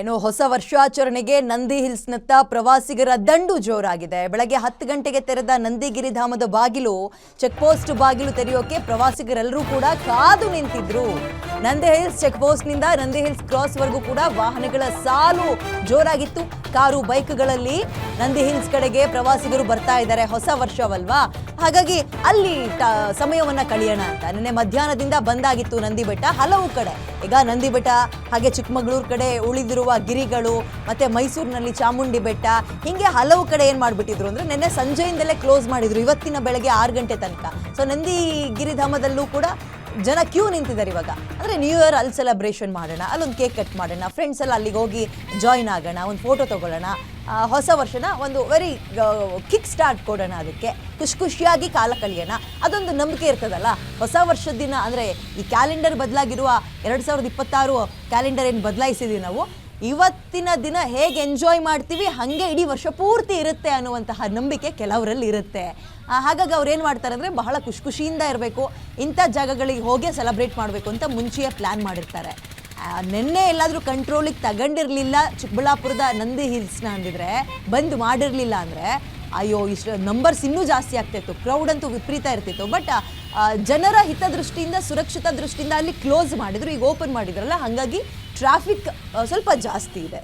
ಏನು ಹೊಸ ವರ್ಷಾಚರಣೆಗೆ ನಂದಿ ಹಿಲ್ಸ್ನತ್ತ ಪ್ರವಾಸಿಗರ ದಂಡು ಜೋರಾಗಿದೆ. ಬೆಳಗ್ಗೆ 10 ಗಂಟೆಗೆ ತೆರೆದ ನಂದಿಗಿರಿಧಾಮದ ಬಾಗಿಲು, ಚೆಕ್ ಪೋಸ್ಟ್ ಬಾಗಿಲು ತೆರೆಯೋಕೆ ಪ್ರವಾಸಿಗರೆಲ್ಲರೂ ಕೂಡ ಕಾದು ನಿಂತಿದ್ರು. ನಂದಿ ಹಿಲ್ಸ್ ಚೆಕ್ ಪೋಸ್ಟ್ ನಿಂದ ನಂದಿ ಹಿಲ್ಸ್ ಕ್ರಾಸ್ ವರೆಗೂ ಕೂಡ ವಾಹನಗಳ ಸಾಲು ಜೋರಾಗಿತ್ತು. ಕಾರು ಬೈಕ್ಗಳಲ್ಲಿ ನಂದಿ ಹಿಲ್ಸ್ ಕಡೆಗೆ ಪ್ರವಾಸಿಗರು ಬರ್ತಾ ಇದ್ದಾರೆ. ಹೊಸ ವರ್ಷವಲ್ವಾ, ಹಾಗಾಗಿ ಅಲ್ಲಿ ಸಮಯವನ್ನ ಕಳೆಯೋಣ ಅಂತ ನಿನ್ನೆ ಮಧ್ಯಾಹ್ನದಿಂದ ಬಂದಾಗಿತ್ತು ನಂದಿ ಬೆಟ್ಟ. ಹಲವು ಕಡೆ ಈಗ ನಂದಿ ಬೆಟ್ಟ, ಹಾಗೆ ಚಿಕ್ಕಮಗಳೂರು ಕಡೆ ಉಳಿದಿರುವ ಗಿರಿಗಳು, ಮತ್ತೆ ಮೈಸೂರಿನಲ್ಲಿ ಚಾಮುಂಡಿ ಬೆಟ್ಟ, ಹಿಂಗೆ ಹಲವು ಕಡೆ ಏನು ಮಾಡಿಬಿಟ್ಟಿದ್ರು ಅಂದರೆ ನಿನ್ನೆ ಸಂಜೆಯಿಂದಲೇ ಕ್ಲೋಸ್ ಮಾಡಿದ್ರು, ಇವತ್ತಿನ ಬೆಳಗ್ಗೆ 6 ಗಂಟೆ ತನಕ. ಸೊ ನಂದಿ ಗಿರಿಧಾಮದಲ್ಲೂ ಕೂಡ ಜನ ಕ್ಯೂ ನಿಂತಿದ್ದಾರೆ ಇವಾಗ. ಅಂದರೆ ನ್ಯೂ ಇಯರ್ ಅಲ್ಲಿ ಸೆಲೆಬ್ರೇಷನ್ ಮಾಡೋಣ, ಅಲ್ಲೊಂದು ಕೇಕ್ ಕಟ್ ಮಾಡೋಣ, ಫ್ರೆಂಡ್ಸ್ ಎಲ್ಲ ಅಲ್ಲಿಗೆ ಹೋಗಿ ಜಾಯ್ನ್ ಆಗೋಣ, ಒಂದು ಫೋಟೋ ತೊಗೊಳ್ಳೋಣ, ಹೊಸ ವರ್ಷನ ಒಂದು ವೆರಿ ಕಿಕ್ ಸ್ಟಾರ್ಟ್ ಕೊಡೋಣ, ಅದಕ್ಕೆ ಖುಷಿಯಾಗಿ ಕಾಲ ಕಳೆಯೋಣ, ಅದೊಂದು ನಂಬಿಕೆ ಇರ್ತದಲ್ಲ. ಹೊಸ ವರ್ಷದ ದಿನ ಅಂದರೆ ಈ ಕ್ಯಾಲೆಂಡರ್ ಬದಲಾಗಿರುವ 2026 ಕ್ಯಾಲೆಂಡರ್ ಏನು ಬದಲಾಯಿಸಿದ್ದೀವಿ ನಾವು, ಇವತ್ತಿನ ದಿನ ಹೇಗೆ ಎಂಜಾಯ್ ಮಾಡ್ತೀವಿ ಹಾಗೆ ಇಡೀ ವರ್ಷ ಪೂರ್ತಿ ಇರುತ್ತೆ ಅನ್ನುವಂತಹ ನಂಬಿಕೆ ಕೆಲವರಲ್ಲಿ ಇರುತ್ತೆ. ಹಾಗಾಗಿ ಅವ್ರು ಏನು ಮಾಡ್ತಾರೆ ಅಂದರೆ ಬಹಳ ಖುಷಿಯಿಂದ ಇರಬೇಕು, ಇಂಥ ಜಾಗಗಳಿಗೆ ಹೋಗಿ ಸೆಲೆಬ್ರೇಟ್ ಮಾಡಬೇಕು ಅಂತ ಮುಂಚೆಯೇ ಪ್ಲ್ಯಾನ್ ಮಾಡಿರ್ತಾರೆ. ನಿನ್ನೆ ಎಲ್ಲಾದರೂ ಕಂಟ್ರೋಲಿಗೆ ತಗೊಂಡಿರಲಿಲ್ಲ ಚಿಕ್ಕಬಳ್ಳಾಪುರದ ನಂದಿ ಹಿಲ್ಸ್ನ ಅಂದಿದ್ರೆ, ಬಂದ್ ಮಾಡಿರಲಿಲ್ಲ ಅಂದರೆ ಅಯ್ಯೋ ಇಷ್ಟು ನಂಬರ್ಸ್ ಇನ್ನೂ ಜಾಸ್ತಿ ಆಗ್ತಾಯಿತ್ತು, ಕ್ರೌಡ್ ಅಂತೂ ವಿಪರೀತ ಇರ್ತಿತ್ತು. ಬಟ್ ಜನರ ಹಿತದೃಷ್ಟಿಯಿಂದ, ಸುರಕ್ಷಿತ ದೃಷ್ಟಿಯಿಂದ ಅಲ್ಲಿ ಕ್ಲೋಸ್ ಮಾಡಿದ್ರು, ಈಗ ಓಪನ್ ಮಾಡಿದ್ರಲ್ಲ, ಹಾಗಾಗಿ ಟ್ರಾಫಿಕ್ ಸ್ವಲ್ಪ ಜಾಸ್ತಿ ಇದೆ.